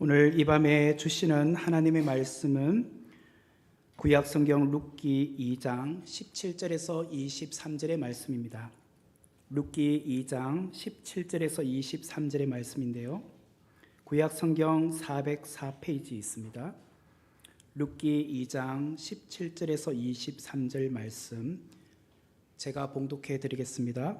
오늘 이 밤에 주시는 하나님의 말씀은 구약 성경 룻기 2장 17절에서 23절의 말씀입니다. 룻기 2장 17절에서 23절의 말씀인데요. 구약 성경 404페이지 있습니다. 룻기 2장 17절에서 23절 말씀 제가 봉독해 드리겠습니다.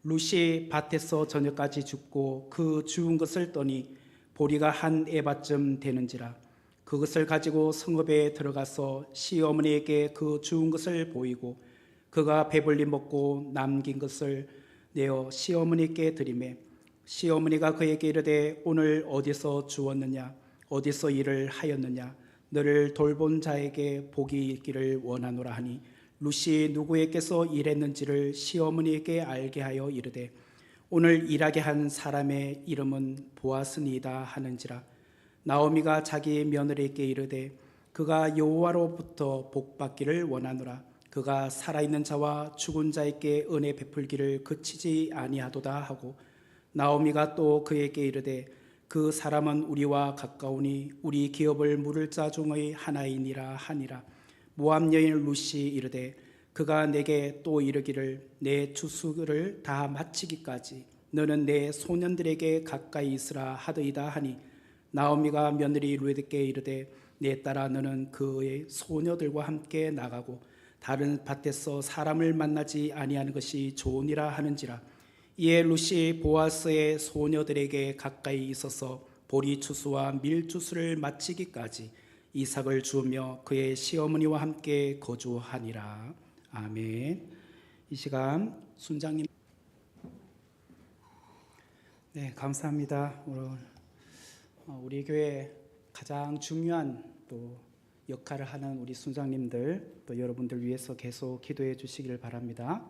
룻이 밭에서 저녁까지 죽고 그 죽은 것을 떠니 보리가 한 에바쯤 되는지라 그것을 가지고 성읍에 들어가서 시어머니에게 그 죽은 것을 보이고 그가 배불리 먹고 남긴 것을 내어 시어머니께 드리매 시어머니가 그에게 이르되 오늘 어디서 주었느냐 어디서 일을 하였느냐 너를 돌본 자에게 복이 있기를 원하노라 하니 룻이 누구에게서 일했는지를 시어머니에게 알게 하여 이르되 오늘 일하게 한 사람의 이름은 보아스니이다 하는지라 나오미가 자기 며느리에게 이르되 그가 여호와로부터 복받기를 원하노라 그가 살아있는 자와 죽은 자에게 은혜 베풀기를 그치지 아니하도다 하고 나오미가 또 그에게 이르되 그 사람은 우리와 가까우니 우리 기업을 물을 자 중의 하나이니라 하니라 모압 여인 룻이 이르되 그가 내게 또 이르기를 내 추수를 다 마치기까지 너는 내 소년들에게 가까이 있으라 하더이다 하니 나오미가 며느리 룻에게 이르되 내 딸아 너는 그의 소녀들과 함께 나가고 다른 밭에서 사람을 만나지 아니하는 것이 좋으니라 하는지라 이에 룻이 보아스의 소녀들에게 가까이 있어서 보리 추수와 밀 추수를 마치기까지 이삭을 주며 그의 시어머니와 함께 거주하니라. 아멘. 이 시간 순장님 네 감사합니다. 우리 교회 가장 중요한 또 역할을 하는 우리 순장님들 또 여러분들 위해서 계속 기도해 주시기를 바랍니다.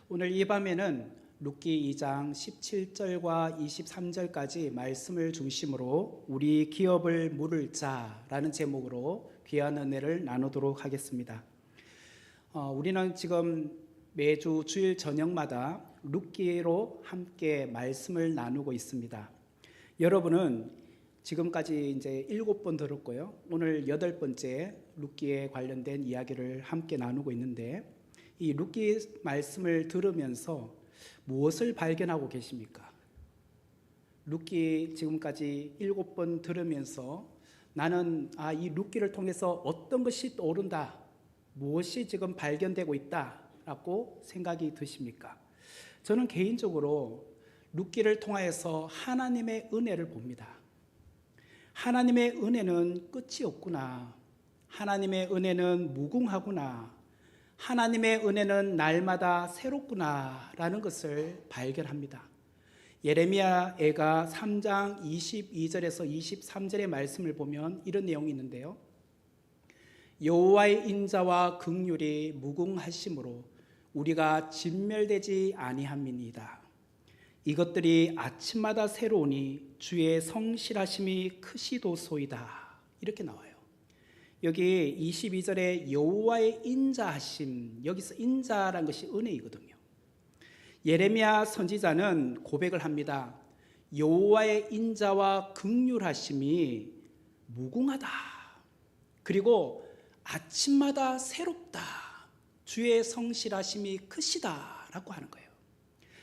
오늘 이 밤에는 룻기 2장 17절과 23절까지 말씀을 중심으로 우리 기업을 물을 자라는 제목으로 귀한 은혜를 나누도록 하겠습니다. 우리는 지금 매주 주일 저녁마다 룻기로 함께 말씀을 나누고 있습니다. 여러분은 지금까지 이제 7번 들었고요. 오늘 8번째 룻기에 관련된 이야기를 함께 나누고 있는데 이 룻기 말씀을 들으면서 무엇을 발견하고 계십니까? 룻기 지금까지 7번 들으면서 나는 이 룻기를 통해서 어떤 것이 떠오른다, 무엇이 지금 발견되고 있다라고 생각이 드십니까? 저는 개인적으로 룻기를 통하여서 하나님의 은혜를 봅니다. 하나님의 은혜는 끝이 없구나. 하나님의 은혜는 무궁하구나. 하나님의 은혜는 날마다 새롭구나 라는 것을 발견합니다. 예레미야 애가 3장 22절에서 23절의 말씀을 보면 이런 내용이 있는데요. 여호와의 인자와 긍휼이 무궁하심으로 우리가 진멸되지 아니함이니이다. 이것들이 아침마다 새로우니 주의 성실하심이 크시도소이다. 이렇게 나와요. 여기 22절에 여호와의 인자하심, 여기서 인자란 것이 은혜이거든요. 예레미야 선지자는 고백을 합니다. 여호와의 인자와 긍휼하심이 무궁하다. 그리고 아침마다 새롭다. 주의 성실하심이 크시다라고 하는 거예요.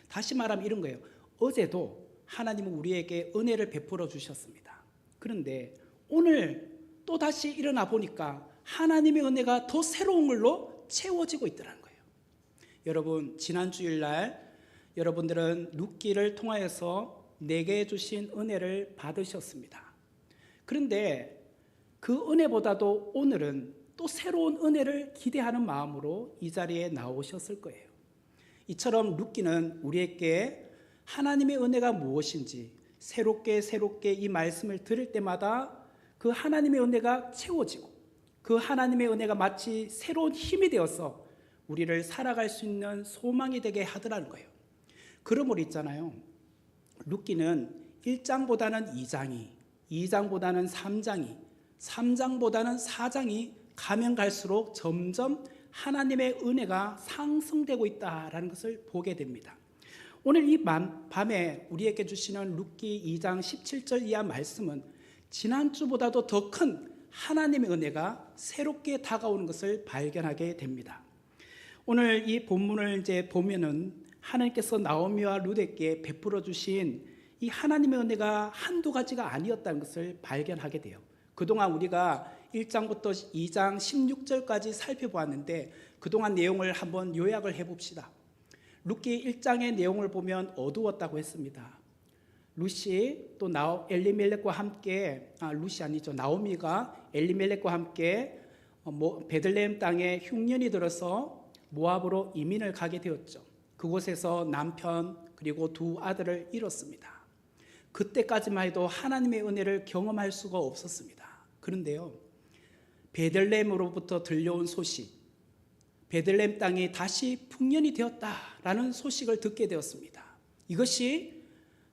다시 말하면 이런 거예요. 어제도 하나님은 우리에게 은혜를 베풀어 주셨습니다. 그런데 오늘 또 다시 일어나 보니까 하나님의 은혜가 더 새로운 걸로 채워지고 있더라는 거예요. 여러분 지난 주일날 여러분들은 룻기를 통하여서 내게 주신 은혜를 받으셨습니다. 그런데 그 은혜보다도 오늘은 또 새로운 은혜를 기대하는 마음으로 이 자리에 나오셨을 거예요. 이처럼 룻기는 우리에게 하나님의 은혜가 무엇인지 새롭게 이 말씀을 들을 때마다 그 하나님의 은혜가 채워지고 그 하나님의 은혜가 마치 새로운 힘이 되어서 우리를 살아갈 수 있는 소망이 되게 하더라는 거예요. 그러므로 있잖아요. 룻기는 1장보다는 2장이, 2장보다는 3장이, 3장보다는 4장이 가면 갈수록 점점 하나님의 은혜가 상승되고 있다는 것을 보게 됩니다. 오늘 이 밤에 우리에게 주시는 룻기 2장 17절 이하 말씀은 지난주보다도 더 큰 하나님의 은혜가 새롭게 다가오는 것을 발견하게 됩니다. 오늘 이 본문을 이제 보면은 하나님께서 나오미와 룻에게 베풀어 주신 이 하나님의 은혜가 한두 가지가 아니었다는 것을 발견하게 돼요. 그동안 우리가 1장부터 2장 16절까지 살펴보았는데 그동안 내용을 한번 요약을 해봅시다. 룻기 1장의 내용을 보면 어두웠다고 했습니다. 룻이 또 엘리멜렉과 함께 룻이 아니죠. 나오미가 엘리멜렉과 함께 베들레헴 땅에 흉년이 들어서 모압으로 이민을 가게 되었죠. 그곳에서 남편 그리고 두 아들을 잃었습니다. 그때까지만 해도 하나님의 은혜를 경험할 수가 없었습니다. 그런데요, 베들레헴으로부터 들려온 소식, 베들레헴 땅이 다시 풍년이 되었다라는 소식을 듣게 되었습니다. 이것이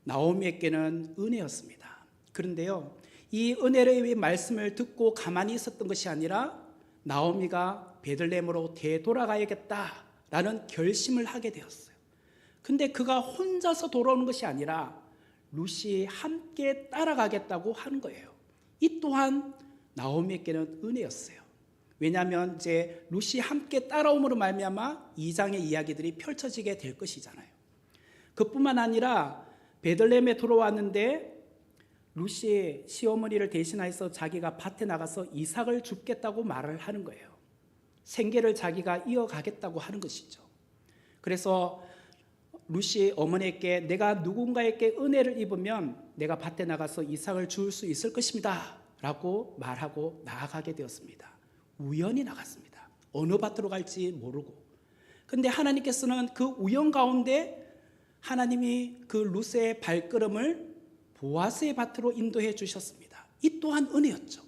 나오미에게는 은혜였습니다. 그런데요, 이 은혜의 말씀을 듣고 가만히 있었던 것이 아니라 나오미가 베들레헴으로 되돌아가야겠다라는 결심을 하게 되었어요. 근데 그가 혼자서 돌아오는 것이 아니라 룻이 함께 따라가겠다고 하는 거예요. 이 또한 나오미에게는 은혜였어요. 왜냐하면 이제 룻이 함께 따라옴으로 말미암아 2장의 이야기들이 펼쳐지게 될 것이잖아요. 그뿐만 아니라 베들레헴에 들어왔는데 룻이 시어머니를 대신해서 자기가 밭에 나가서 이삭을 줍겠다고 말을 하는 거예요. 생계를 자기가 이어가겠다고 하는 것이죠. 그래서 룻이 어머니에게 내가 누군가에게 은혜를 입으면 내가 밭에 나가서 이삭을 줄 수 있을 것입니다 라고 말하고 나아가게 되었습니다. 우연히 나갔습니다. 어느 밭으로 갈지 모르고. 근데 하나님께서는 그 우연 가운데 하나님이 그 룻의 발걸음을 보아스의 밭으로 인도해 주셨습니다. 이 또한 은혜였죠.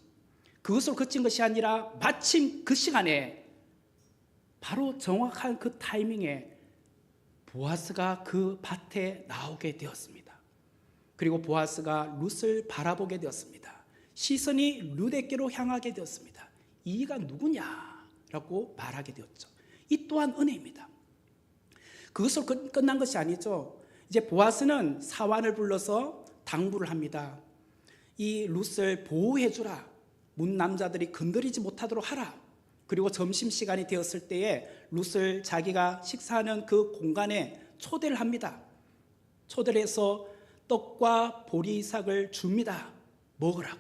그것을 그친 것이 아니라 마침 그 시간에 바로 정확한 그 타이밍에 보아스가 그 밭에 나오게 되었습니다. 그리고 보아스가 룻을 바라보게 되었습니다. 시선이 룻에게로 향하게 되었습니다. 이가 누구냐라고 말하게 되었죠. 이 또한 은혜입니다. 그것으로 끝난 것이 아니죠. 이제 보아스는 사환을 불러서 당부를 합니다. 이 룻을 보호해 주라. 문 남자들이 건드리지 못하도록 하라. 그리고 점심시간이 되었을 때에 룻을 자기가 식사하는 그 공간에 초대를 합니다. 초대를 해서 떡과 보리삭을 줍니다. 먹으라고.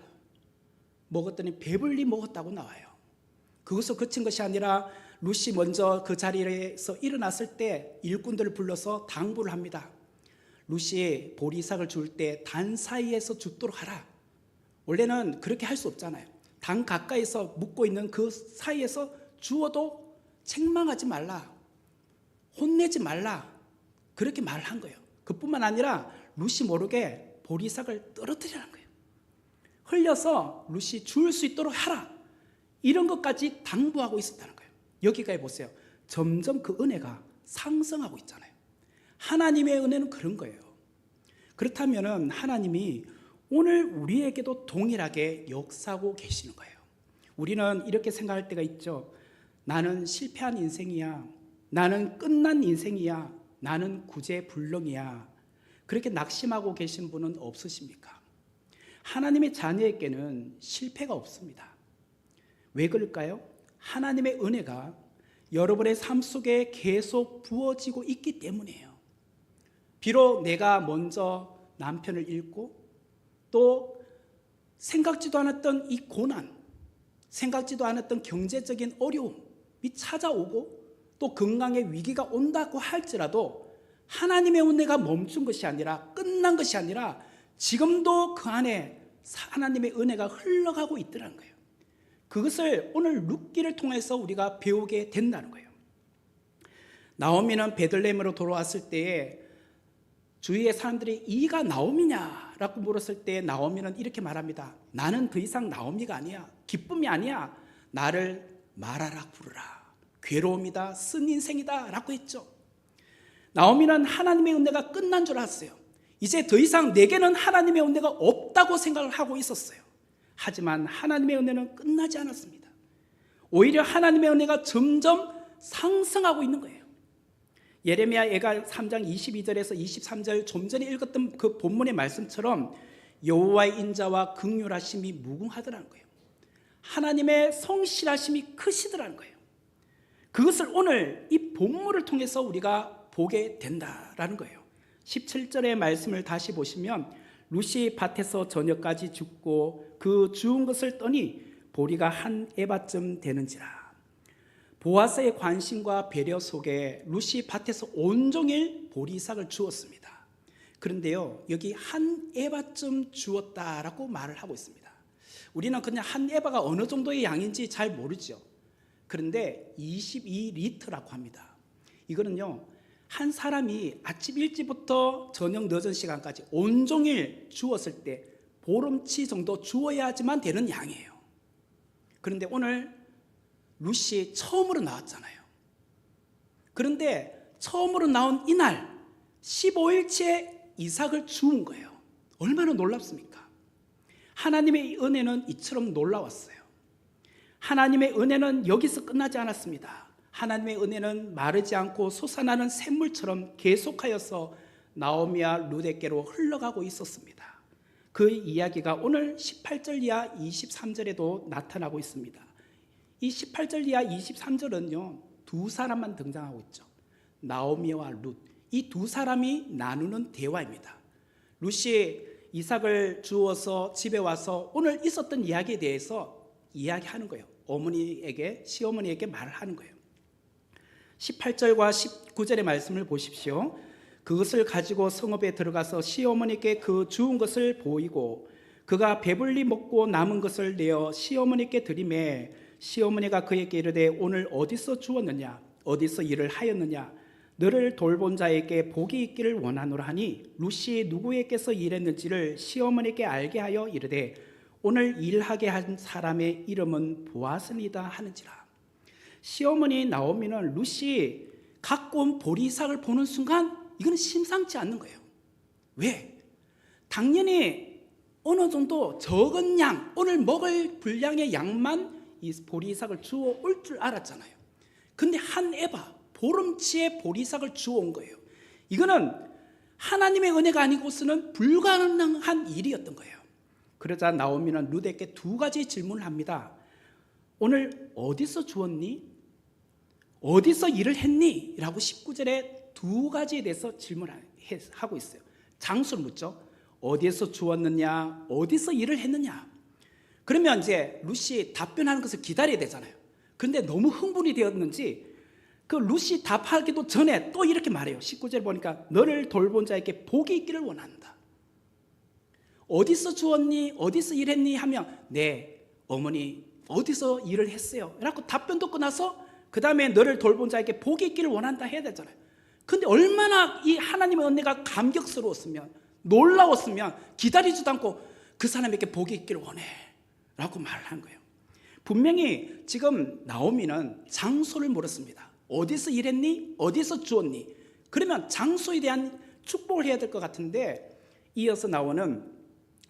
먹었더니 배불리 먹었다고 나와요. 그것을 그친 것이 아니라 룻이 먼저 그 자리에서 일어났을 때 일꾼들을 불러서 당부를 합니다. 룻이 보리삭을 줄 때 단 사이에서 줍도록 하라. 원래는 그렇게 할 수 없잖아요. 단 가까이서 묵고 있는 그 사이에서 주어도 책망하지 말라, 혼내지 말라, 그렇게 말한 거예요. 그뿐만 아니라 룻이 모르게 보리삭을 떨어뜨리라는 거예요. 흘려서 룻이 줄 수 있도록 하라, 이런 것까지 당부하고 있었다는 거예요. 여기까지 보세요. 점점 그 은혜가 상승하고 있잖아요. 하나님의 은혜는 그런 거예요. 그렇다면 하나님이 오늘 우리에게도 동일하게 역사하고 계시는 거예요. 우리는 이렇게 생각할 때가 있죠. 나는 실패한 인생이야. 나는 끝난 인생이야. 나는 구제불능이야. 그렇게 낙심하고 계신 분은 없으십니까? 하나님의 자녀에게는 실패가 없습니다. 왜 그럴까요? 하나님의 은혜가 여러분의 삶 속에 계속 부어지고 있기 때문이에요. 비록 내가 먼저 남편을 잃고 또 생각지도 않았던 이 고난, 생각지도 않았던 경제적인 어려움이 찾아오고 또 건강의 위기가 온다고 할지라도 하나님의 은혜가 멈춘 것이 아니라 끝난 것이 아니라 지금도 그 안에 하나님의 은혜가 흘러가고 있더라는 거예요. 그것을 오늘 룻기를 통해서 우리가 배우게 된다는 거예요. 나오미는 베들레헴으로 돌아왔을 때에 주위의 사람들이 이가 나오미냐라고 물었을 때 나오미는 이렇게 말합니다. 나는 더 이상 나오미가 아니야. 기쁨이 아니야. 나를 마라라 부르라. 괴로움이다. 쓴 인생이다 라고 했죠. 나오미는 하나님의 은혜가 끝난 줄 알았어요. 이제 더 이상 내게는 하나님의 은혜가 없다고 생각을 하고 있었어요. 하지만 하나님의 은혜는 끝나지 않았습니다. 오히려 하나님의 은혜가 점점 상승하고 있는 거예요. 예레미야가 3장 22절에서 23절 좀 전에 읽었던 그 본문의 말씀처럼 여호와의 인자와 긍휼하심이 무궁하더라는 거예요. 하나님의 성실하심이 크시더라는 거예요. 그것을 오늘 이 본문을 통해서 우리가 보게 된다라는 거예요. 17절의 말씀을 다시 보시면 룻이 밭에서 저녁까지 죽고 그 주운 것을 떠니 보리가 한 에바쯤 되는지라. 보아스의 관심과 배려 속에 룻이 밭에서 온종일 보리삭을 주었습니다. 그런데요, 여기 한 에바쯤 주었다라고 말을 하고 있습니다. 우리는 그냥 한 에바가 어느 정도의 양인지 잘 모르죠. 그런데 22리터라고 합니다. 이거는요, 한 사람이 아침 일찍부터 저녁 늦은 시간까지 온종일 주었을 때 보름치 정도 주어야지만 되는 양이에요. 그런데 오늘 룻이 처음으로 나왔잖아요. 그런데 처음으로 나온 이날 15일째 이삭을 주운 거예요. 얼마나 놀랍습니까? 하나님의 은혜는 이처럼 놀라웠어요. 하나님의 은혜는 여기서 끝나지 않았습니다. 하나님의 은혜는 마르지 않고 솟아나는 샘물처럼 계속하여서 나오미와 룻에게로 흘러가고 있었습니다. 그 이야기가 오늘 18절 이하 23절에도 나타나고 있습니다. 이 18절 이하 23절은요, 두 사람만 등장하고 있죠. 나오미와 룻, 이 두 사람이 나누는 대화입니다. 룻이 이삭을 주어서 집에 와서 오늘 있었던 이야기에 대해서 이야기하는 거예요. 어머니에게, 시어머니에게 말을 하는 거예요. 18절과 19절의 말씀을 보십시오. 그것을 가지고 성읍에 들어가서 시어머니께 그 주운 것을 보이고 그가 배불리 먹고 남은 것을 내어 시어머니께 드리매 시어머니가 그에게 이르되 오늘 어디서 주었느냐 어디서 일을 하였느냐 너를 돌본 자에게 복이 있기를 원하노라 하니 룻이 누구에게서 일했는지를 시어머니께 알게 하여 이르되 오늘 일하게 한 사람의 이름은 보아스니다 하는지라. 시어머니 나오미는 룻이 갖고 온 보리삭을 보는 순간 이건 심상치 않는 거예요. 왜? 당연히 어느 정도 적은 양, 오늘 먹을 분량의 양만 이 보리삭을 주워 올 줄 알았잖아요. 근데 한 에바, 보름치의 보리삭을 주워 온 거예요. 이거는 하나님의 은혜가 아니고서는 불가능한 일이었던 거예요. 그러자 나오미는 룻에게 두 가지 질문을 합니다. 오늘 어디서 주었니? 어디서 일을 했니? 라고 19절에 두 가지에 대해서 질문하고 있어요. 장소를 묻죠. 어디에서 주었느냐? 어디서 일을 했느냐? 그러면 이제 룻이 답변하는 것을 기다려야 되잖아요. 그런데 너무 흥분이 되었는지 그 룻이 답하기도 전에 또 이렇게 말해요. 19절 보니까 너를 돌본 자에게 복이 있기를 원한다. 어디서 주었니? 어디서 일했니? 하면 네, 어머니 어디서 일을 했어요. 라고 답변 듣고 나서 그 다음에 너를 돌본 자에게 복이 있기를 원한다 해야 되잖아요. 근데 얼마나 이 하나님의 은혜가 감격스러웠으면 놀라웠으면 기다리지도 않고 그 사람에게 복이 있기를 원해 라고 말을 한 거예요. 분명히 지금 나오미는 장소를 물었습니다. 어디서 일했니? 어디서 주었니? 그러면 장소에 대한 축복을 해야 될 것 같은데 이어서 나오는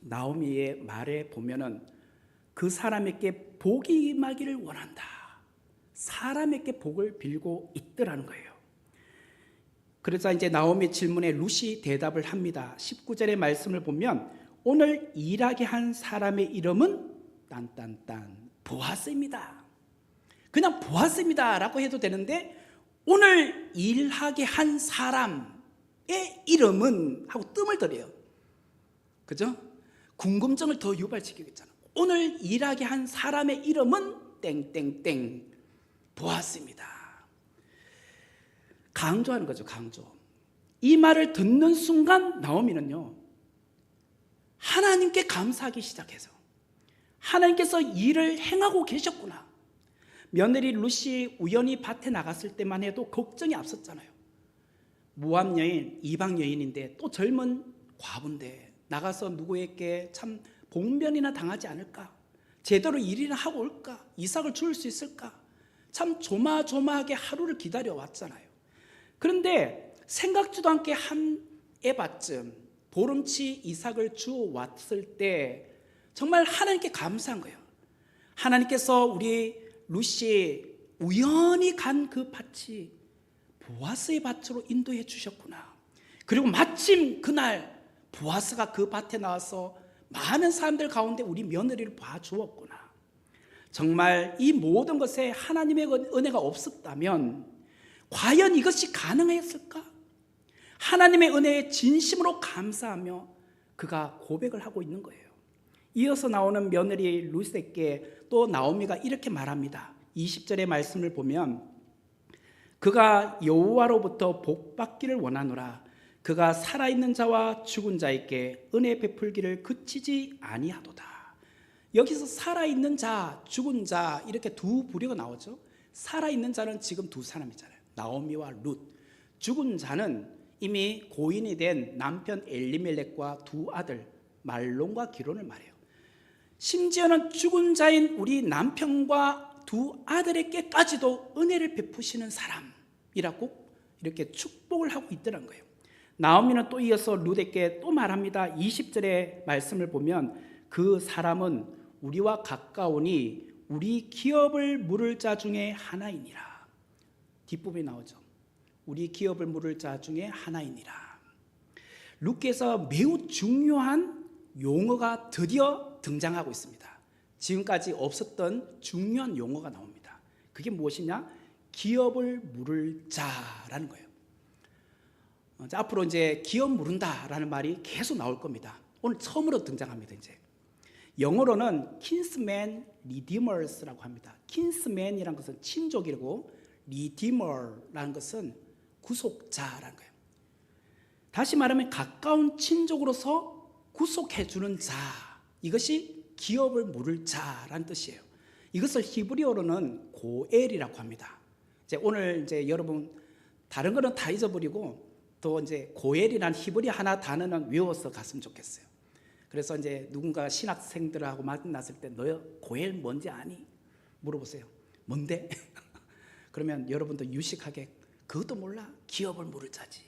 나오미의 말에 보면은 그 사람에게 복이 임하기를 원한다. 사람에게 복을 빌고 있더라는 거예요. 그래서 이제 나오미 질문에 룻이 대답을 합니다. 19절의 말씀을 보면 오늘 일하게 한 사람의 이름은 딴딴딴 보아스입니다. 그냥 보아스입니다 라고 해도 되는데 오늘 일하게 한 사람의 이름은 하고 뜸을 들여요. 그죠? 궁금증을 더 유발시키겠잖아요. 오늘 일하게 한 사람의 이름은 땡땡땡 보아스입니다. 강조하는 거죠. 강조. 이 말을 듣는 순간 나오미는요 하나님께 감사하기 시작해서 하나님께서 일을 행하고 계셨구나. 며느리 룻이 우연히 밭에 나갔을 때만 해도 걱정이 앞섰잖아요. 모압 여인, 이방 여인인데 또 젊은 과부인데 나가서 누구에게 참 봉변이나 당하지 않을까? 제대로 일이나 하고 올까? 이삭을 줄 수 있을까? 참 조마조마하게 하루를 기다려왔잖아요. 그런데 생각지도 않게 한 에바쯤 보름치 이삭을 주어왔을 때 정말 하나님께 감사한 거예요. 하나님께서 우리 룻이 우연히 간 그 밭이 보아스의 밭으로 인도해 주셨구나. 그리고 마침 그날 보아스가 그 밭에 나와서 많은 사람들 가운데 우리 며느리를 봐주었구나. 정말 이 모든 것에 하나님의 은혜가 없었다면 과연 이것이 가능했을까? 하나님의 은혜에 진심으로 감사하며 그가 고백을 하고 있는 거예요. 이어서 나오는 며느리 룻에게 또 나오미가 이렇게 말합니다. 20절의 말씀을 보면 그가 여호와로부터 복받기를 원하노라. 그가 살아있는 자와 죽은 자에게 은혜 베풀기를 그치지 아니하도다. 여기서 살아있는 자, 죽은 자 이렇게 두 부류가 나오죠. 살아있는 자는 지금 두 사람이잖아요. 나오미와 룻. 죽은 자는 이미 고인이 된 남편 엘리멜렉과 두 아들 말론과 기론을 말해요. 심지어는 죽은 자인 우리 남편과 두 아들에게까지도 은혜를 베푸시는 사람이라고 이렇게 축복을 하고 있더란 거예요. 나오미는 또 이어서 룻에게 또 말합니다. 20절의 말씀을 보면 그 사람은 우리와 가까우니 우리 기업을 물을 자 중에 하나이니라. 뒷부분이 나오죠. 우리 기업을 물을 자 중에 하나이니라. 룻께서 매우 중요한 용어가 드디어 등장하고 있습니다. 지금까지 없었던 중요한 용어가 나옵니다. 그게 무엇이냐? 기업을 물을 자라는 거예요. 앞으로 이제 기업 물은다라는 말이 계속 나올 겁니다. 오늘 처음으로 등장합니다. 이제 영어로는 kinsman redeemers라고 합니다. kinsman이라는 것은 친족이고 redeemer라는 것은 구속자라는 거예요. 다시 말하면 가까운 친족으로서 구속해주는 자, 이것이 기업을 물을 자라는 뜻이에요. 이것을 히브리어로는 고엘이라고 합니다. 이제 오늘 이제 여러분 다른 거는 다 잊어버리고 또 이제 고엘이라는 히브리 하나 단어는 외워서 갔으면 좋겠어요. 그래서 이제 누군가 신학생들하고 만났을 때 너 고엘 뭔지 아니? 물어보세요. 뭔데? 그러면 여러분도 유식하게 그것도 몰라? 기업을 물을 자지.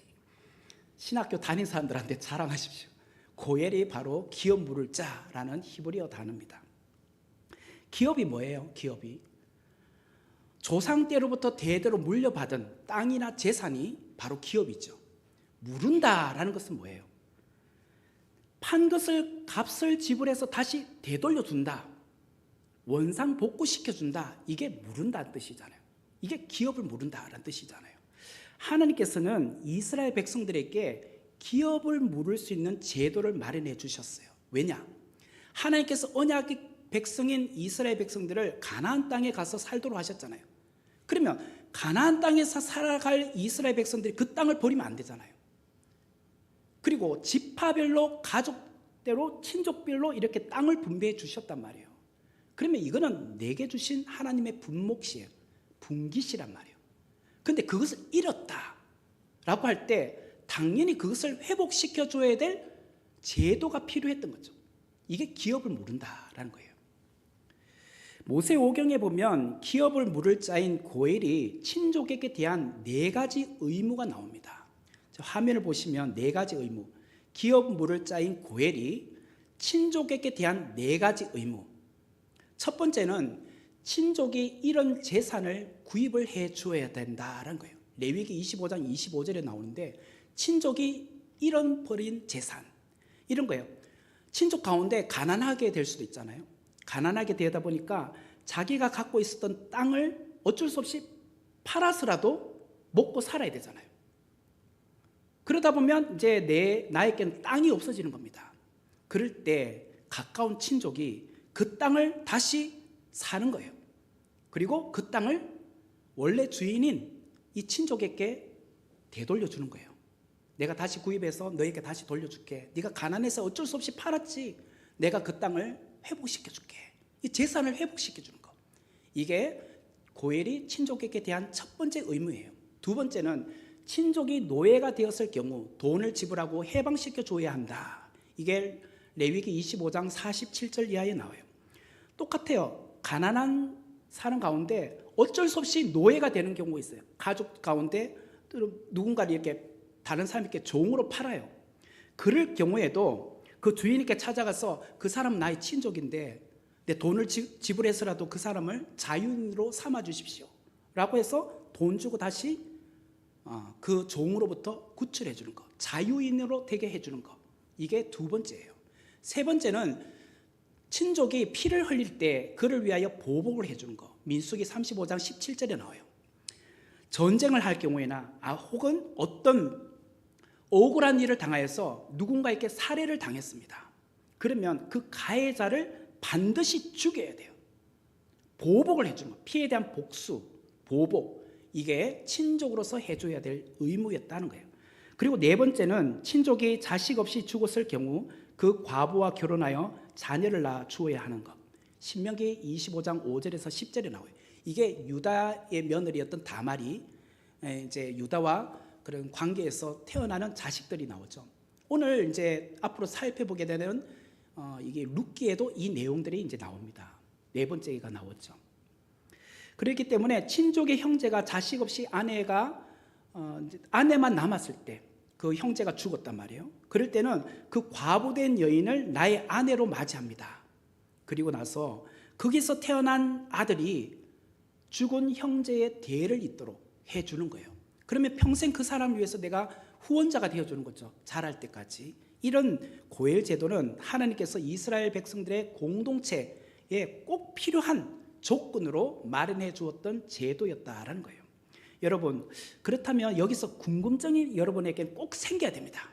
신학교 다닌 사람들한테 자랑하십시오. 고엘이 바로 기업 물을 자라는 히브리어 단어입니다. 기업이 뭐예요? 기업이 조상 때로부터 대대로 물려받은 땅이나 재산이 바로 기업이죠. 물은다라는 것은 뭐예요? 판 것을 값을 지불해서 다시 되돌려 준다. 원상 복구시켜 준다. 이게 물은다는 뜻이잖아요. 이게 기업을 물은다라는 뜻이잖아요. 하나님께서는 이스라엘 백성들에게 기업을 물을 수 있는 제도를 마련해 주셨어요. 왜냐? 하나님께서 언약의 백성인 이스라엘 백성들을 가나안 땅에 가서 살도록 하셨잖아요. 그러면 가나안 땅에서 살아갈 이스라엘 백성들이 그 땅을 버리면 안 되잖아요. 그리고 지파별로 가족대로 친족별로 이렇게 땅을 분배해 주셨단 말이에요. 그러면 이거는 내게 주신 하나님의 분몫이에요. 분깃이란 말이에요. 근데 그것을 잃었다라고 할 때 당연히 그것을 회복시켜 줘야 될 제도가 필요했던 거죠. 이게 기업을 물은다라는 거예요. 모세오경에 보면 기업을 물을 자인 고엘이 친족에게 대한 4가지 의무가 나옵니다. 화면을 보시면 4가지 의무. 기업 물을 자인 고엘이 친족에게 대한 4가지 의무. 첫 번째는 친족이 이런 재산을 구입을 해 주어야 된다는 거예요. 레위기 25장 25절에 나오는데 친족이 잃어버린 재산 이런 거예요. 친족 가운데 가난하게 될 수도 있잖아요. 가난하게 되다 보니까 자기가 갖고 있었던 땅을 어쩔 수 없이 팔아서라도 먹고 살아야 되잖아요. 그러다 보면 이제 나에게는 땅이 없어지는 겁니다. 그럴 때 가까운 친족이 그 땅을 다시 사는 거예요. 그리고 그 땅을 원래 주인인 이 친족에게 되돌려 주는 거예요. 내가 다시 구입해서 너에게 다시 돌려줄게. 네가 가난해서 어쩔 수 없이 팔았지. 내가 그 땅을 회복시켜줄게. 이 재산을 회복시켜주는 거. 이게 고엘이 친족에게 대한 첫 번째 의무예요. 두 번째는 친족이 노예가 되었을 경우 돈을 지불하고 해방시켜줘야 한다. 이게 레위기 25장 47절 이하에 나와요. 똑같아요. 가난한 사람 가운데 어쩔 수 없이 노예가 되는 경우가 있어요. 가족 가운데 누군가를 이렇게 다른 사람에게 종으로 팔아요. 그럴 경우에도 그 주인에게 찾아가서 그 사람은 나의 친족인데 내 돈을 지불해서라도 그 사람을 자유인으로 삼아 주십시오 라고 해서 돈 주고 다시 그 종으로부터 구출해 주는 것, 자유인으로 되게 해주는 것, 이게 두 번째예요. 세 번째는 친족이 피를 흘릴 때 그를 위하여 보복을 해주는 것. 민수기 35장 17절에 나와요. 전쟁을 할 경우에나 혹은 어떤 억울한 일을 당하여서 누군가에게 살해를 당했습니다. 그러면 그 가해자를 반드시 죽여야 돼요. 보복을 해주는 것, 피해에 대한 복수, 보복, 이게 친족으로서 해줘야 될 의무였다는 거예요. 그리고 네 번째는 친족이 자식 없이 죽었을 경우 그 과부와 결혼하여 자녀를 낳아 주어야 하는 것. 신명기 25장 5절에서 10절에 나와요. 이게 유다의 며느리였던 다말이 이제 유다와 그런 관계에서 태어나는 자식들이 나오죠. 오늘 이제 앞으로 살펴보게 되는 이게 룻기에도 이 내용들이 이제 나옵니다. 네 번째가 나오죠. 그렇기 때문에 친족의 형제가 자식 없이 아내만 남았을 때 그 형제가 죽었단 말이에요. 그럴 때는 그 과부된 여인을 나의 아내로 맞이합니다. 그리고 나서 거기서 태어난 아들이 죽은 형제의 대를 잇도록 해주는 거예요. 그러면 평생 그 사람을 위해서 내가 후원자가 되어주는 거죠. 자랄 때까지. 이런 고엘 제도는 하나님께서 이스라엘 백성들의 공동체에 꼭 필요한 조건으로 마련해 주었던 제도였다라는 거예요. 여러분, 그렇다면 여기서 궁금증이 여러분에게 꼭 생겨야 됩니다.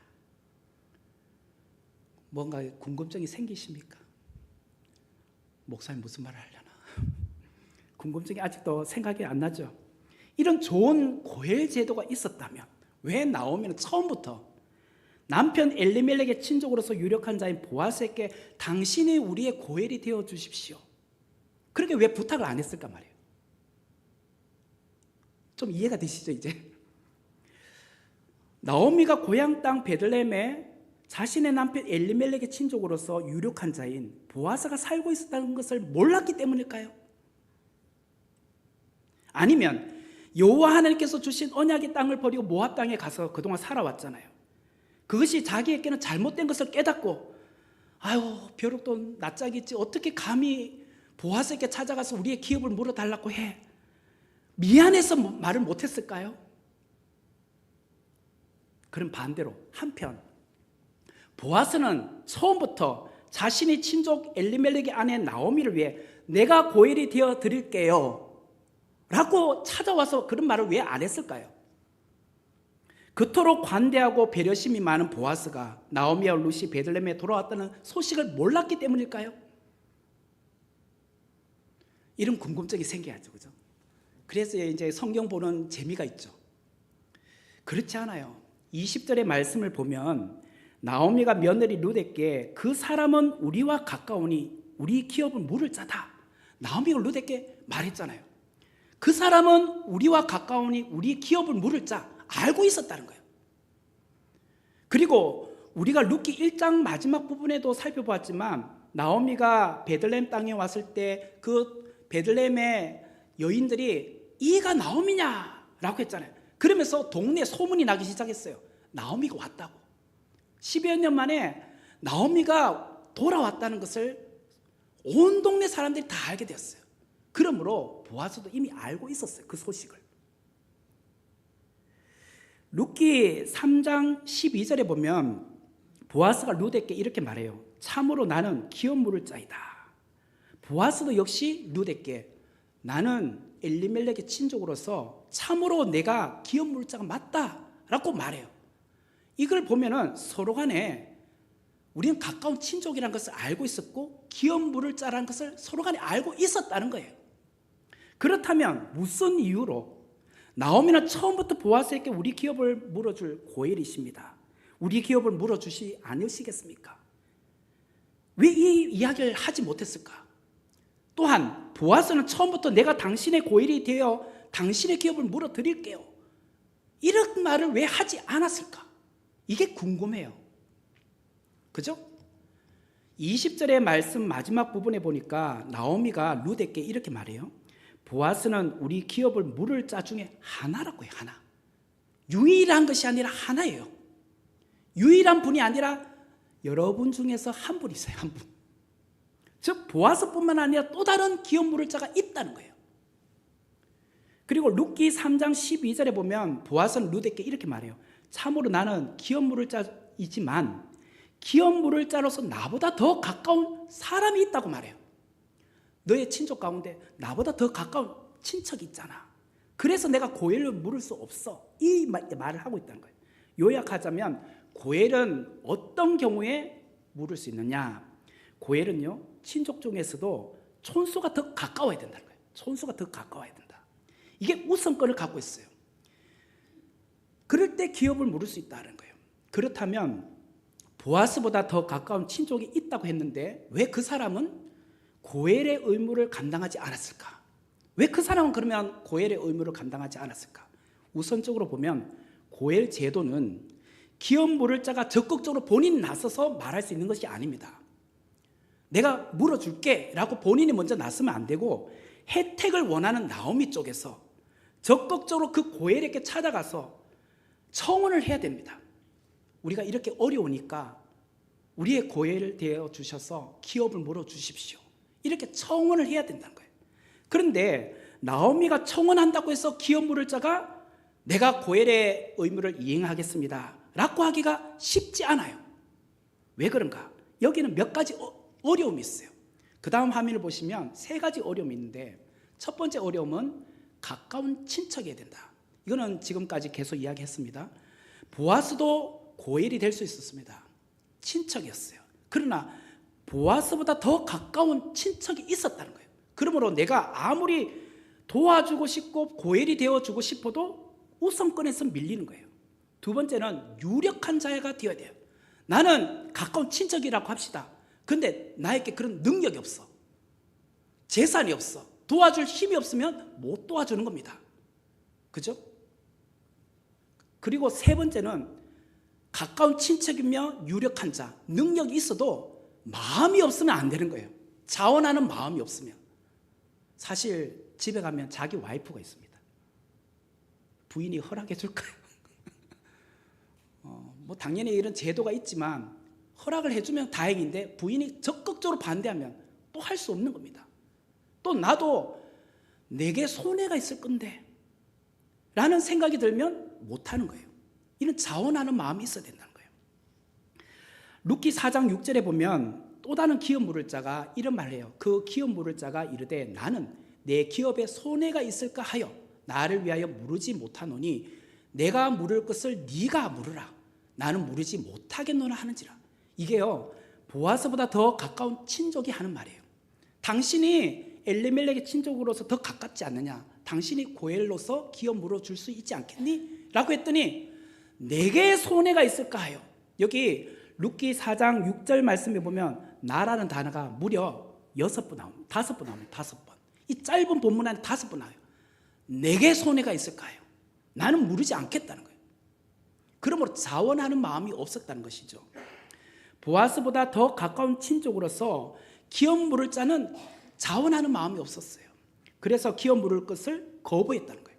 뭔가 궁금증이 생기십니까? 목사님 무슨 말을 하려나? 궁금증이 아직도 생각이 안 나죠? 이런 좋은 고엘 제도가 있었다면 왜 나오면 처음부터 남편 엘리멜렉의 친족으로서 유력한 자인 보아스에게 당신이 우리의 고엘이 되어 주십시오, 그렇게 왜 부탁을 안 했을까 말이에요. 좀 이해가 되시죠 이제? 나오미가 고향 땅 베들레헴에 자신의 남편 엘리멜렉의 친족으로서 유력한 자인 보아스가 살고 있었다는 것을 몰랐기 때문일까요? 아니면 여호와 하나님께서 주신 언약의 땅을 버리고 모압 땅에 가서 그동안 살아왔잖아요. 그것이 자기에게는 잘못된 것을 깨닫고 벼룩도 낯짝이지 어떻게 감히 보아스에게 찾아가서 우리의 기업을 물어달라고 해, 미안해서 말을 못했을까요? 그럼 반대로 한편 보아스는 처음부터 자신의 친족 엘리멜렉의 아내 나오미를 위해 내가 고엘이 되어 드릴게요 라고 찾아와서 그런 말을 왜 안 했을까요? 그토록 관대하고 배려심이 많은 보아스가 나오미와 룻이 베들레헴에 돌아왔다는 소식을 몰랐기 때문일까요? 이런 궁금증이 생겨야죠, 그죠? 그래서 이제 성경 보는 재미가 있죠. 그렇지 않아요. 20절의 말씀을 보면 나오미가 며느리 룻에게 그 사람은 우리와 가까우니 우리 기업은 물을 짜다, 나오미가 룻에게 말했잖아요. 그 사람은 우리와 가까우니 우리 기업을 물을 짜, 알고 있었다는 거예요. 그리고 우리가 룻기 1장 마지막 부분에도 살펴보았지만 나오미가 베들레헴 땅에 왔을 때 그 베들레헴의 여인들이 이가 나오미냐라고 했잖아요. 그러면서 동네에 소문이 나기 시작했어요. 나오미가 왔다고. 10여 년 만에 나오미가 돌아왔다는 것을 온 동네 사람들이 다 알게 되었어요. 그러므로 보아스도 이미 알고 있었어요, 그 소식을. 룻기 3장 12절에 보면 보아스가 룻에게 이렇게 말해요. 참으로 나는 기업 물을 자이다. 보아스도 역시 룻에게 나는 엘리멜렉의 친족으로서 참으로 내가 기업 물자가 맞다라고 말해요. 이걸 보면은 서로 간에 우리는 가까운 친족이라는 것을 알고 있었고 기업 물을 자라는 것을 서로 간에 알고 있었다는 거예요. 그렇다면 무슨 이유로 나오미는 처음부터 보아스에게 우리 기업을 물어줄 고엘이십니다, 우리 기업을 물어주시 않으시겠습니까? 왜 이 이야기를 하지 못했을까? 또한 보아스는 처음부터 내가 당신의 고엘이 되어 당신의 기업을 물어드릴게요, 이런 말을 왜 하지 않았을까? 이게 궁금해요. 그죠? 20절의 말씀 마지막 부분에 보니까 나오미가 룻에게 이렇게 말해요. 보아스는 우리 기업을 물을 자 중에 하나라고 해요. 하나. 유일한 것이 아니라 하나예요. 유일한 분이 아니라 여러분 중에서 한 분 있어요. 한 분. 즉 보아스뿐만 아니라 또 다른 기업 물을 자가 있다는 거예요. 그리고 룻기 3장 12절에 보면 보아스는 룻에게 이렇게 말해요. 참으로 나는 기업 물을 자이지만 기업 물을 자로서 나보다 더 가까운 사람이 있다고 말해요. 너의 친족 가운데 나보다 더 가까운 친척이 있잖아. 그래서 내가 고엘을 물을 수 없어. 이 말을 하고 있다는 거예요. 요약하자면 고엘은 어떤 경우에 물을 수 있느냐? 고엘은요, 친족 중에서도 촌수가 더 가까워야 된다는 거예요. 촌수가 더 가까워야 된다. 이게 우선권을 갖고 있어요. 그럴 때 기업을 물을 수 있다는 거예요. 그렇다면 보아스보다 더 가까운 친족이 있다고 했는데 왜 그 사람은 고엘의 의무를 감당하지 않았을까? 왜 그 사람은 그러면 고엘의 의무를 감당하지 않았을까? 우선적으로 보면 고엘 제도는 기업 물을 자가 적극적으로 본인이 나서서 말할 수 있는 것이 아닙니다. 내가 물어줄게 라고 본인이 먼저 나서면 안 되고 혜택을 원하는 나오미 쪽에서 적극적으로 그 고엘에게 찾아가서 청원을 해야 됩니다. 우리가 이렇게 어려우니까 우리의 고엘 되어 주셔서 기업을 물어 주십시오. 이렇게 청원을 해야 된다는 거예요. 그런데 나오미가 청원한다고 해서 기업 물을 자가 내가 고엘의 의무를 이행하겠습니다 라고 하기가 쉽지 않아요. 왜 그런가? 여기는 몇 가지 어려움이 있어요. 그 다음 화면을 보시면 세 가지 어려움이 있는데 첫 번째 어려움은 가까운 친척이어야 된다. 이거는 지금까지 계속 이야기했습니다. 보아스도 고엘이 될 수 있었습니다. 친척이었어요. 그러나 보아스보다 더 가까운 친척이 있었다는 거예요. 그러므로 내가 아무리 도와주고 싶고 고엘이 되어주고 싶어도 우선권에서 밀리는 거예요. 두 번째는 유력한 자가 되어야 돼요. 나는 가까운 친척이라고 합시다. 근데 나에게 그런 능력이 없어. 재산이 없어. 도와줄 힘이 없으면 못 도와주는 겁니다. 그죠? 그리고 세 번째는 가까운 친척이며 유력한 자, 능력이 있어도 마음이 없으면 안 되는 거예요. 자원하는 마음이 없으면. 사실 집에 가면 자기 와이프가 있습니다. 부인이 허락해 줄까요? 뭐 당연히 이런 제도가 있지만 허락을 해주면 다행인데 부인이 적극적으로 반대하면 또 할 수 없는 겁니다. 또 나도 내게 손해가 있을 건데 라는 생각이 들면 못하는 거예요. 이런 자원하는 마음이 있어야 된다는 거예요. 룻기 4장 6절에 보면 또 다른 기업 물을 자가 이런 말을 해요. 그 기업 물을 자가 이르되 나는 내 기업에 손해가 있을까 하여 나를 위하여 물으지 못하노니 내가 물을 것을 네가 물으라. 나는 물으지 못하겠노라 하는지라. 이게요, 보아스보다 더 가까운 친족이 하는 말이에요. 당신이 엘리멜렉의 친족으로서 더 가깝지 않느냐? 당신이 고엘로서 기업 물어줄 수 있지 않겠니? 라고 했더니 내게 손해가 있을까 하여. 여기 룻기 4장 6절 말씀에 보면 나라는 단어가 무려 6번 나옵니다. 5번 나옵니다. 5번. 이 짧은 본문 안에 5번 나와요. 내게 손해가 있을까 하여. 나는 물으지 않겠다는 거예요. 그러므로 자원하는 마음이 없었다는 것이죠. 보아스보다 더 가까운 친족으로서 기업 물을 자는 자원하는 마음이 없었어요. 그래서 기업 물을 것을 거부했다는 거예요.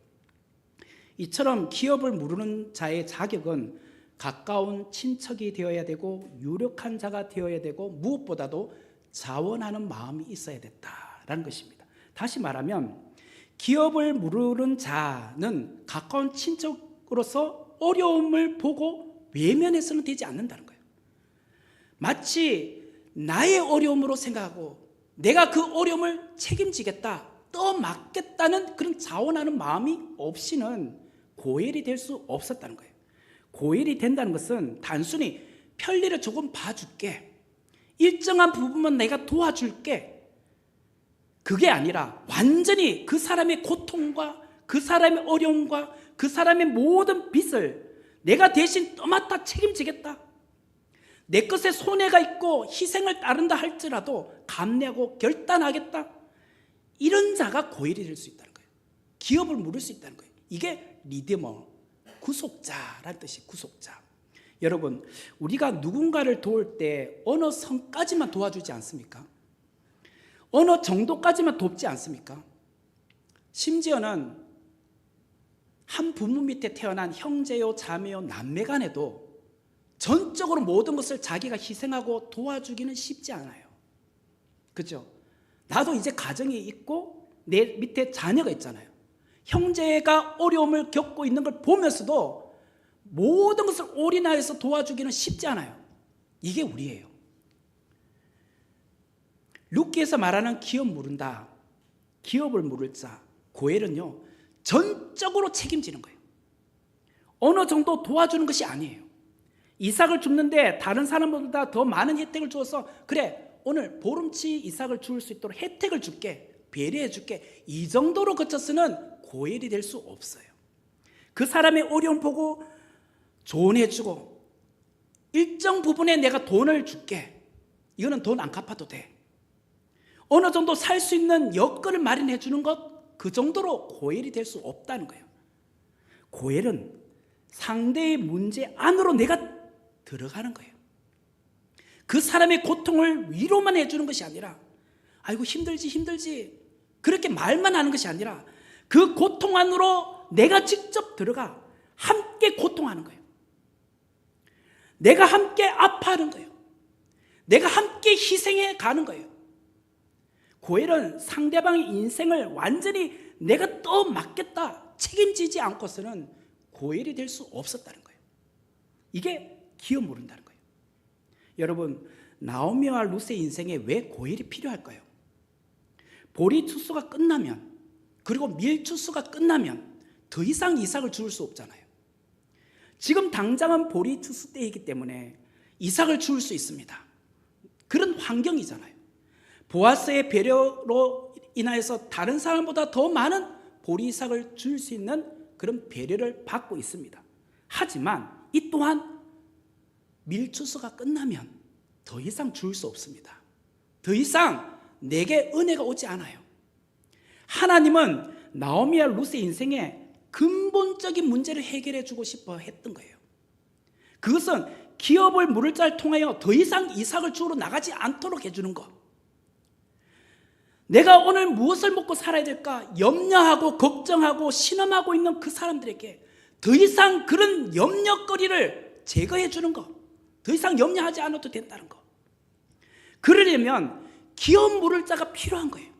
이처럼 기업을 물으는 자의 자격은 가까운 친척이 되어야 되고 유력한 자가 되어야 되고 무엇보다도 자원하는 마음이 있어야 됐다라는 것입니다. 다시 말하면 기업을 물으는 자는 가까운 친척으로서 어려움을 보고 외면해서는 되지 않는다는 거예요. 마치 나의 어려움으로 생각하고 내가 그 어려움을 책임지겠다, 떠맡겠다는 그런 자원하는 마음이 없이는 고엘이 될 수 없었다는 거예요. 고엘이 된다는 것은 단순히 편리를 조금 봐줄게, 일정한 부분만 내가 도와줄게, 그게 아니라 완전히 그 사람의 고통과 그 사람의 어려움과 그 사람의 모든 빚을 내가 대신 떠맡아 책임지겠다, 내 것에 손해가 있고 희생을 따른다 할지라도 감내하고 결단하겠다, 이런 자가 고엘이 될 수 있다는 거예요. 기업을 물을 수 있다는 거예요. 이게 리데머, 구속자라는 뜻이 구속자. 여러분, 우리가 누군가를 도울 때 어느 선까지만 도와주지 않습니까? 어느 정도까지만 돕지 않습니까? 심지어는 한 부모 밑에 태어난 형제요 자매요 남매 간에도 전적으로 모든 것을 자기가 희생하고 도와주기는 쉽지 않아요. 그렇죠? 나도 이제 가정이 있고 내 밑에 자녀가 있잖아요. 형제가 어려움을 겪고 있는 걸 보면서도 모든 것을 올인하여서 도와주기는 쉽지 않아요. 이게 우리예요. 룻기에서 말하는 기업 물은다, 기업을 물을 자, 고엘은요 전적으로 책임지는 거예요. 어느 정도 도와주는 것이 아니에요. 이삭을 줍는데 다른 사람보다 더 많은 혜택을 주어서 그래 오늘 보름치 이삭을 줄 수 있도록 혜택을 줄게, 배려해 줄게, 이 정도로 그쳐서는 고엘이 될 수 없어요. 그 사람의 어려움 보고 조언해주고 일정 부분에 내가 돈을 줄게, 이거는 돈 안 갚아도 돼, 어느 정도 살 수 있는 여건을 마련해 주는 것, 그 정도로 고엘이 될 수 없다는 거예요. 고엘은 상대의 문제 안으로 내가 들어가는 거예요. 그 사람의 고통을 위로만 해주는 것이 아니라 아이고 힘들지 그렇게 말만 하는 것이 아니라 그 고통 안으로 내가 직접 들어가 함께 고통하는 거예요. 내가 함께 아파하는 거예요. 내가 함께 희생해 가는 거예요. 고엘은 상대방의 인생을 완전히 내가 또 맡겠다 책임지지 않고서는 고엘이 될 수 없었다는 거예요. 이게 기업 모른다는 거예요. 여러분, 나오미와 룻의 인생에 왜 고엘이 필요할까요? 보리 추수가 끝나면, 그리고 밀 추수가 끝나면 더 이상 이삭을 줄 수 없잖아요. 지금 당장은 보리 추수 때이기 때문에 이삭을 줄 수 있습니다. 그런 환경이잖아요. 보아스의 배려로 인하여서 다른 사람보다 더 많은 보리 이삭을 줄 수 있는 그런 배려를 받고 있습니다. 하지만 이 또한 밀추수가 끝나면 더 이상 줄 수 없습니다. 더 이상 내게 은혜가 오지 않아요. 하나님은 나오미와 룻의 인생에 근본적인 문제를 해결해 주고 싶어 했던 거예요. 그것은 기업을 물을 자를 통하여 더 이상 이삭을 주우러 나가지 않도록 해주는 것. 내가 오늘 무엇을 먹고 살아야 될까 염려하고 걱정하고 신음하고 있는 그 사람들에게 더 이상 그런 염려거리를 제거해 주는 것, 더 이상 염려하지 않아도 된다는 것. 그러려면 기업 물을 자가 필요한 거예요.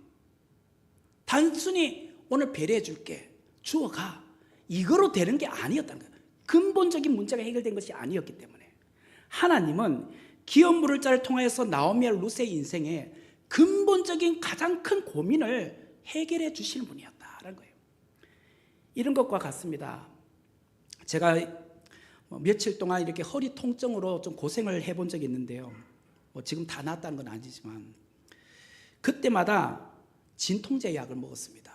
단순히 오늘 배려해 줄게, 주어가, 이거로 되는 게 아니었다는 거예요. 근본적인 문제가 해결된 것이 아니었기 때문에 하나님은 기업 물을 자를 통해서 나오미와 룻의 인생에 근본적인 가장 큰 고민을 해결해 주시는 분이었다는 거예요. 이런 것과 같습니다. 제가 며칠 동안 이렇게 허리 통증으로 좀 고생을 해본 적이 있는데요. 지금 다 나았다는 건 아니지만 그때마다 진통제 약을 먹었습니다.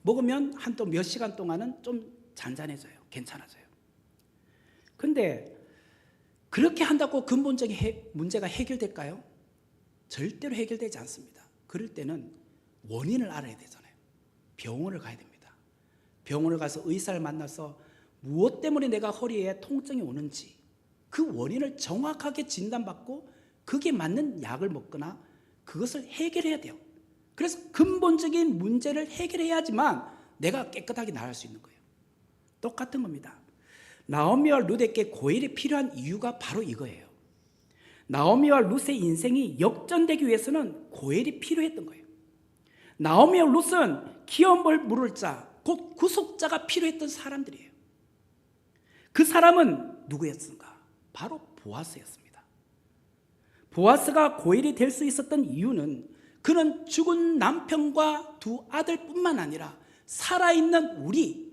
먹으면 한 또 몇 시간 동안은 좀 잔잔해져요. 괜찮아져요. 근데 그렇게 한다고 근본적인 문제가 해결될까요? 절대로 해결되지 않습니다. 그럴 때는 원인을 알아야 되잖아요. 병원을 가야 됩니다. 병원을 가서 의사를 만나서 무엇 때문에 내가 허리에 통증이 오는지 그 원인을 정확하게 진단받고 그게 맞는 약을 먹거나 그것을 해결해야 돼요. 그래서 근본적인 문제를 해결해야지만 내가 깨끗하게 나을 수 있는 거예요. 똑같은 겁니다. 나오미와 룻에게 고엘이 필요한 이유가 바로 이거예요. 나오미와 룻의 인생이 역전되기 위해서는 고엘이 필요했던 거예요. 나오미와 룻은 기업을 물을 자, 곧 구속자가 필요했던 사람들이에요. 그 사람은 누구였습니까? 바로 보아스였습니다. 보아스가 고엘이 될 수 있었던 이유는 그는 죽은 남편과 두 아들뿐만 아니라 살아있는 우리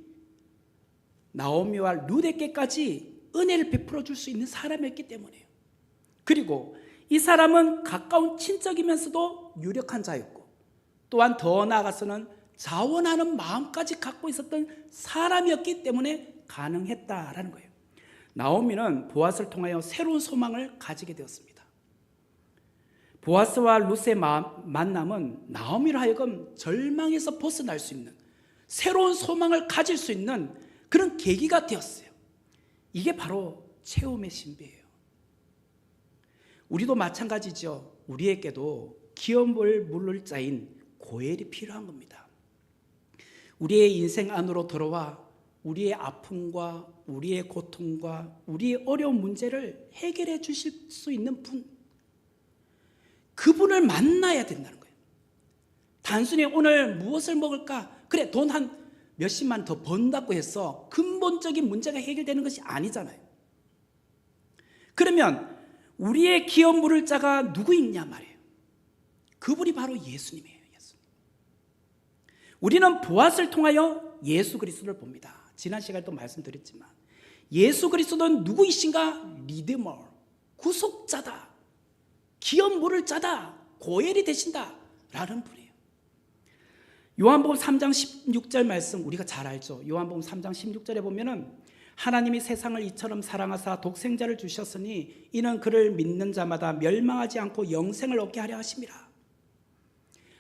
나오미와 룻에게까지 은혜를 베풀어 줄 수 있는 사람이었기 때문이에요. 그리고 이 사람은 가까운 친척이면서도 유력한 자였고 또한 더 나아가서는 자원하는 마음까지 갖고 있었던 사람이었기 때문에 가능했다라는 거예요. 나오미는 보아스를 통하여 새로운 소망을 가지게 되었습니다. 보아스와 룻의 만남은 나오미로 하여금 절망에서 벗어날 수 있는 새로운 소망을 가질 수 있는 그런 계기가 되었어요. 이게 바로 체험의 신비예요. 우리도 마찬가지죠. 우리에게도 기업을 물을 자인 고엘이 필요한 겁니다. 우리의 인생 안으로 들어와 우리의 아픔과 우리의 고통과 우리의 어려운 문제를 해결해 주실 수 있는 분, 그분을 만나야 된다는 거예요. 단순히 오늘 무엇을 먹을까? 그래, 돈 한 몇십만 더 번다고 해서 근본적인 문제가 해결되는 것이 아니잖아요. 그러면 우리의 기업 물을 자가 누구 있냐 말이에요. 그분이 바로 예수님이에요. 예수님. 우리는 보아스를 통하여 예수 그리스도를 봅니다. 지난 시간에 또 말씀드렸지만 예수 그리스도는 누구이신가? 리드머, 구속자다, 기업 물을 자다, 고엘이 되신다 라는 분이에요. 요한복음 3장 16절 말씀 우리가 잘 알죠. 요한복음 3장 16절에 보면은 하나님이 세상을 이처럼 사랑하사 독생자를 주셨으니 이는 그를 믿는 자마다 멸망하지 않고 영생을 얻게 하려 하심이라.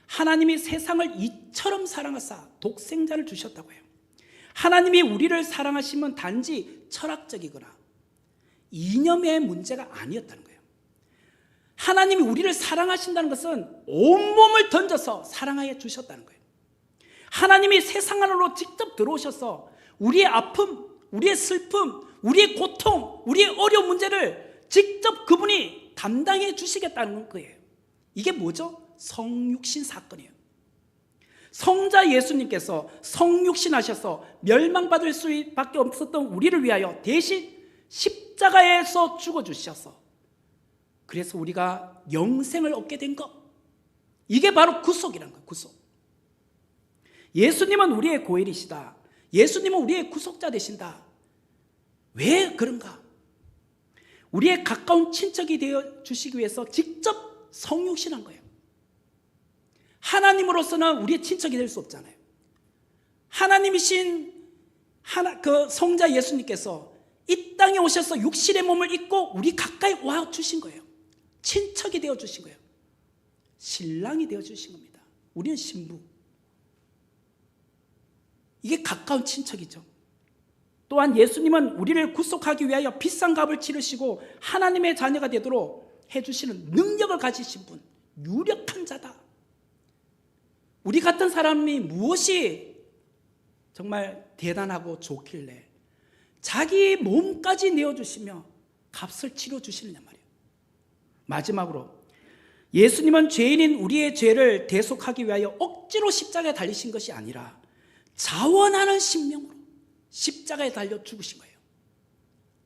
하나님이 세상을 이처럼 사랑하사 독생자를 주셨다고 해요. 하나님이 우리를 사랑하시면 단지 철학적이거나 이념의 문제가 아니었다는 거예요. 하나님이 우리를 사랑하신다는 것은 온몸을 던져서 사랑하여 주셨다는 거예요. 하나님이 세상 안으로 직접 들어오셔서 우리의 아픔, 우리의 슬픔, 우리의 고통, 우리의 어려운 문제를 직접 그분이 담당해 주시겠다는 거예요. 이게 뭐죠? 성육신 사건이에요. 성자 예수님께서 성육신 하셔서 멸망받을 수밖에 없었던 우리를 위하여 대신 십자가에서 죽어주셔서 그래서 우리가 영생을 얻게 된 것, 이게 바로 구속이라는 거예요. 구속. 예수님은 우리의 고엘이시다. 예수님은 우리의 구속자 되신다. 왜 그런가? 우리의 가까운 친척이 되어 주시기 위해서 직접 성육신한 거예요. 하나님으로서는 우리의 친척이 될 수 없잖아요. 하나님이신 그 성자 예수님께서 이 땅에 오셔서 육신의 몸을 입고 우리 가까이 와 주신 거예요. 친척이 되어 주신 거예요. 신랑이 되어 주신 겁니다. 우리는 신부. 이게 가까운 친척이죠. 또한 예수님은 우리를 구속하기 위하여 비싼 값을 치르시고 하나님의 자녀가 되도록 해주시는 능력을 가지신 분, 유력한 자다. 우리 같은 사람이 무엇이 정말 대단하고 좋길래 자기 몸까지 내어주시며 값을 치러주시느냐 말이에요. 마지막으로 예수님은 죄인인 우리의 죄를 대속하기 위하여 억지로 십자가에 달리신 것이 아니라 자원하는 심령으로 십자가에 달려 죽으신 거예요.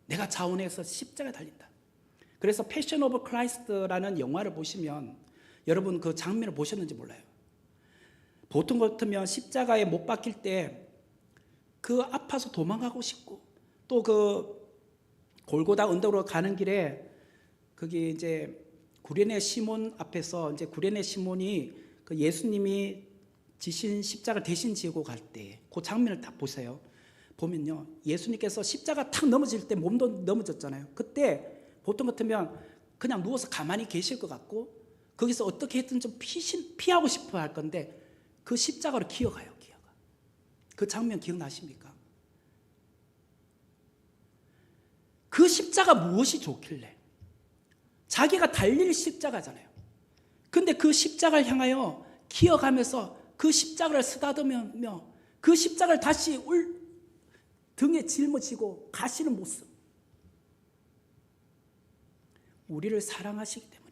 내가 자원해서 십자가에 달린다. 그래서 패션 오브 크라이스트라는 영화를 보시면 여러분 그 장면을 보셨는지 몰라요. 보통 같으면 십자가에 못 박힐 때 그 아파서 도망가고 싶고 또 그 골고다 언덕으로 가는 길에 거기 이제 구레네 시몬 앞에서 이제 구레네 시몬이 그 예수님이 지신 십자가 대신 지고 갈 때 그 장면을 딱 보세요. 보면요, 예수님께서 십자가 탁 넘어질 때 몸도 넘어졌잖아요. 그때 보통 같으면 그냥 누워서 가만히 계실 것 같고 거기서 어떻게 했든 좀 피하고 싶어 할 건데 그 십자가로 기어가요. 그 장면 기억나십니까? 그 십자가 무엇이 좋길래? 자기가 달릴 십자가잖아요. 근데 그 십자가를 향하여 기어가면서 그 십자가를 쓰다듬으며 그 십자가를 다시 등에 짊어지고 가시는 모습. 우리를 사랑하시기 때문에,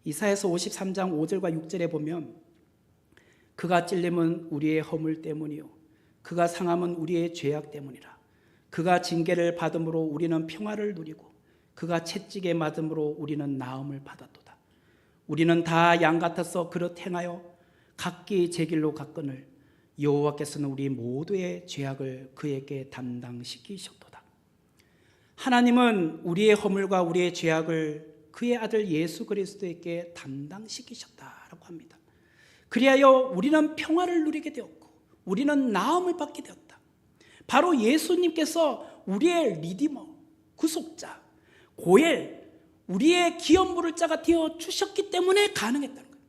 이사야서 53장 5절과 6절에 보면 그가 찔림은 우리의 허물 때문이요 그가 상함은 우리의 죄악 때문이라. 그가 징계를 받음으로 우리는 평화를 누리고 그가 채찍에 맞음으로 우리는 나음을 받았도다. 우리는 다 양 같아서 그릇 행하여 각기 제 길로 갔거늘 여호와께서는 우리 모두의 죄악을 그에게 담당시키셨도다. 하나님은 우리의 허물과 우리의 죄악을 그의 아들 예수 그리스도에게 담당시키셨다라고 합니다. 그리하여 우리는 평화를 누리게 되었고 우리는 나음을 받게 되었다. 바로 예수님께서 우리의 리디머, 구속자, 고엘, 우리의 기업 물을 자가 되어 주셨기 때문에 가능했다는 거예요.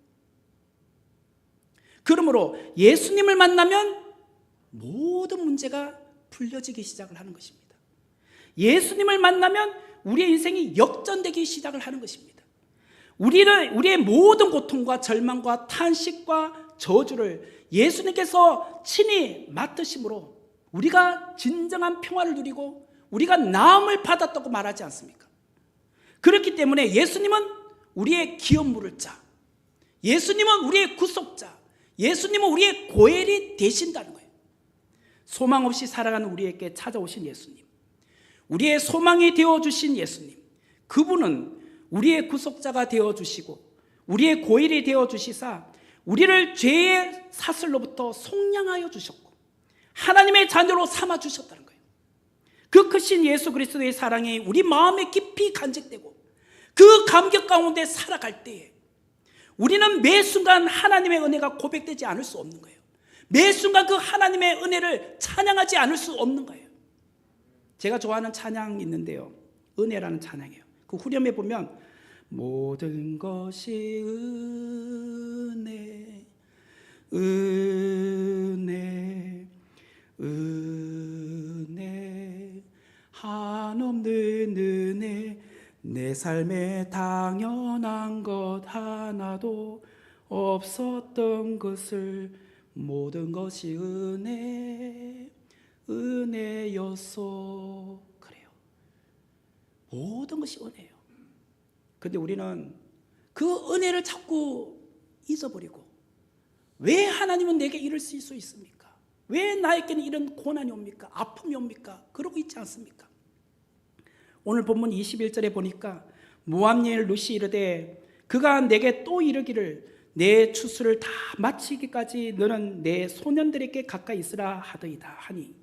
그러므로 예수님을 만나면 모든 문제가 풀려지기 시작을 하는 것입니다. 예수님을 만나면 우리의 인생이 역전되기 시작을 하는 것입니다. 우리의 모든 고통과 절망과 탄식과 저주를 예수님께서 친히 맡으심으로 우리가 진정한 평화를 누리고 우리가 나음을 받았다고 말하지 않습니까? 그렇기 때문에 예수님은 우리의 기업 물을 자, 예수님은 우리의 구속자, 예수님은 우리의 고엘이 되신다는 거예요. 소망 없이 살아가는 우리에게 찾아오신 예수님, 우리의 소망이 되어주신 예수님, 그분은 우리의 구속자가 되어주시고 우리의 고엘이 되어주시사 우리를 죄의 사슬로부터 속량하여 주셨고 하나님의 자녀로 삼아주셨다는 거예요. 그 크신 예수 그리스도의 사랑이 우리 마음에 깊이 간직되고 그 감격 가운데 살아갈 때에 우리는 매 순간 하나님의 은혜가 고백되지 않을 수 없는 거예요. 매 순간 그 하나님의 은혜를 찬양하지 않을 수 없는 거예요. 제가 좋아하는 찬양이 있는데요, 은혜라는 찬양이에요. 그 후렴에 보면 모든 것이 은혜, 은혜, 은혜, 한없는 은혜, 내 삶에 당연한 것 하나도 없었던 것을 모든 것이 은혜, 은혜였소. 그래요. 모든 것이 은혜예요. 그런데 우리는 그 은혜를 자꾸 잊어버리고, 왜 하나님은 내게 이럴 수 있습니까? 왜 나에게는 이런 고난이 옵니까? 아픔이 옵니까? 그러고 있지 않습니까? 오늘 본문 21절에 보니까 모압여인 룻이 이르되 그가 내게 또 이르기를 내 추수를 다 마치기까지 너는 내 소년들에게 가까이 있으라 하더이다 하니,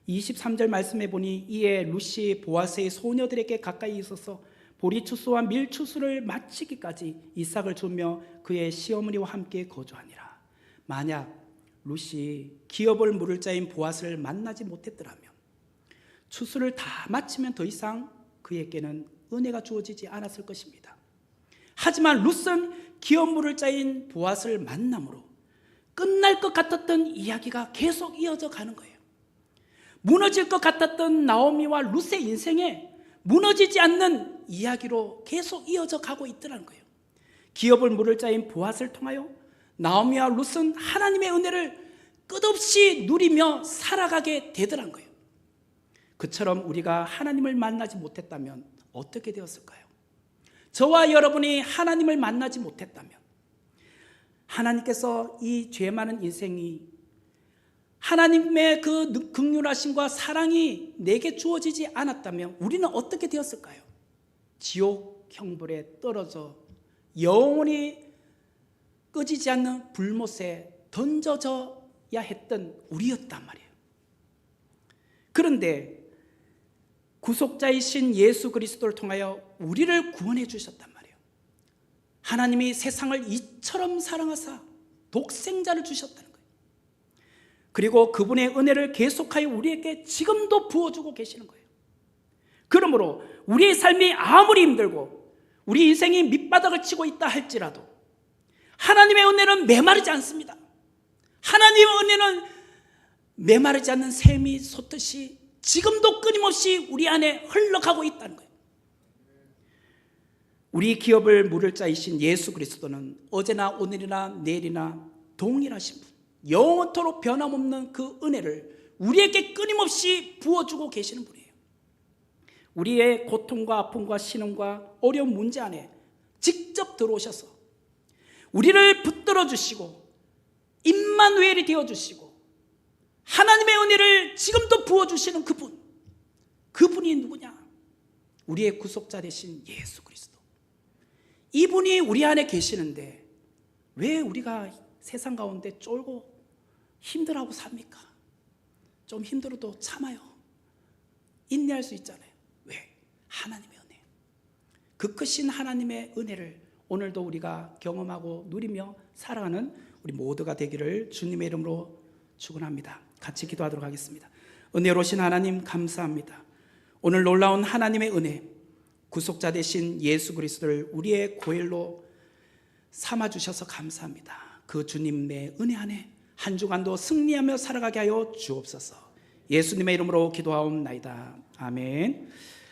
23절 말씀해 보니 이에 룻이 보아스의 소녀들에게 가까이 있어서 보리 추수와 밀 추수를 마치기까지 이삭을 주며 그의 시어머니와 함께 거주하니라. 만약 룻이 기업을 물을 자인 보아스를 만나지 못했더라면 추수를 다 마치면 더 이상 그에게는 은혜가 주어지지 않았을 것입니다. 하지만 룻은 기업 물을 자인 보아스를 만남으로 끝날 것 같았던 이야기가 계속 이어져 가는 거예요. 무너질 것 같았던 나오미와 룻의 인생에 무너지지 않는 이야기로 계속 이어져 가고 있더라는 거예요. 기업을 물을 자인 보아스를 통하여 나오미와 룻은 하나님의 은혜를 끝없이 누리며 살아가게 되더란 거예요. 그처럼 우리가 하나님을 만나지 못했다면 어떻게 되었을까요? 저와 여러분이 하나님을 만나지 못했다면, 하나님께서 이 죄 많은 인생이 하나님의 그 긍휼하심과 사랑이 내게 주어지지 않았다면 우리는 어떻게 되었을까요? 지옥 형벌에 떨어져 영원히 꺼지지 않는 불못에 던져져야 했던 우리였단 말이에요. 그런데 구속자이신 예수 그리스도를 통하여 우리를 구원해 주셨단 말이에요. 하나님이 세상을 이처럼 사랑하사 독생자를 주셨다는 거예요. 그리고 그분의 은혜를 계속하여 우리에게 지금도 부어주고 계시는 거예요. 그러므로 우리의 삶이 아무리 힘들고 우리 인생이 밑바닥을 치고 있다 할지라도 하나님의 은혜는 메마르지 않습니다. 하나님의 은혜는 메마르지 않는 샘이 솟듯이 지금도 끊임없이 우리 안에 흘러가고 있다는 거예요. 우리 기업을 물을 자이신 예수 그리스도는 어제나 오늘이나 내일이나 동일하신 분, 영원토록 변함없는 그 은혜를 우리에게 끊임없이 부어주고 계시는 분이에요. 우리의 고통과 아픔과 신음과 어려운 문제 안에 직접 들어오셔서 우리를 붙들어 주시고 임마누엘이 되어주시고 하나님의 은혜를 지금도 부어주시는 그분, 그분이 누구냐? 우리의 구속자 되신 예수 그리스도. 이분이 우리 안에 계시는데 왜 우리가 세상 가운데 쫄고 힘들어하고 삽니까? 좀 힘들어도 참아요. 인내할 수 있잖아요. 왜? 하나님의 은혜. 그 크신 하나님의 은혜를 오늘도 우리가 경험하고 누리며 살아가는 우리 모두가 되기를 주님의 이름으로 축원합니다. 같이 기도하도록 하겠습니다. 은혜로우신 하나님 감사합니다. 오늘 놀라운 하나님의 은혜, 구속자 되신 예수 그리스도를 우리의 고엘로 삼아주셔서 감사합니다. 그 주님의 은혜 안에 한 주간도 승리하며 살아가게 하여 주옵소서. 예수님의 이름으로 기도하옵나이다. 아멘.